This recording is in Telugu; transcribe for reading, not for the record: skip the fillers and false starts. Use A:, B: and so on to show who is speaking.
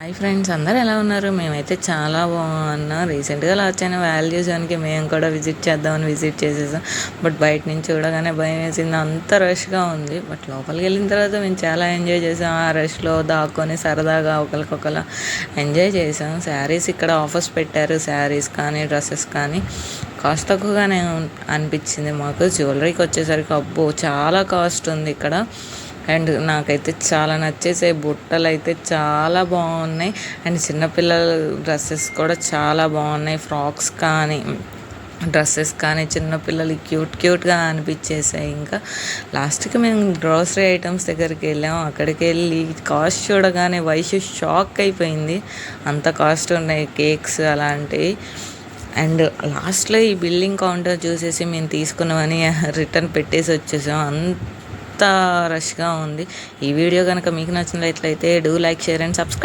A: హాయ్ ఫ్రెండ్స్, అందరూ ఎలా ఉన్నారు? మేమైతే చాలా బాగున్నాం. రీసెంట్గా లాస్ట్ అయిన వాల్యూ జోన్కి మేము కూడా విజిట్ చేద్దామని విజిట్ చేసేసాం. బట్ బయట నుంచి చూడగానే భయం వేసింది, అంత రష్గా ఉంది. బట్ లోపలికి వెళ్ళిన తర్వాత మేము చాలా ఎంజాయ్ చేసాం. ఆ రష్లో దాక్కొని సరదాగా ఒకరికొకరు ఎంజాయ్ చేసాం. శారీస్ ఇక్కడ ఆఫర్స్ పెట్టారు. శారీస్ కానీ డ్రెస్సెస్ కానీ కాస్ట్ తక్కువగానే అనిపించింది మాకు. జ్యువెలరీకి వచ్చేసరికి అబ్బో చాలా కాస్ట్ ఉంది ఇక్కడ. అండ్ నాకైతే చాలా నచ్చేసాయి. బుట్టలు అయితే చాలా బాగున్నాయి. అండ్ చిన్నపిల్లల డ్రెస్సెస్ కూడా చాలా బాగున్నాయి. ఫ్రాక్స్ కానీ డ్రెస్సెస్ కానీ చిన్నపిల్లలకి క్యూట్గా అనిపించేసాయి. ఇంకా లాస్ట్కి మేము గ్రోసరీ ఐటమ్స్ దగ్గరికి వెళ్ళాము. అక్కడికి వెళ్ళి కాస్ట్ చూడగానే వయసు షాక్ అయిపోయింది, అంత కాస్ట్ ఉన్నాయి కేక్స్ అలాంటివి. అండ్ లాస్ట్లో ఈ బిల్లింగ్ కౌంటర్ చూసేసి మేము తీసుకున్నామని రిటర్న్ పెట్టేసి వచ్చేసాం. అంత రష్గా ఉంది. ఈ వీడియో కనుక మీకు నచ్చినట్లయితే do like, share and subscribe.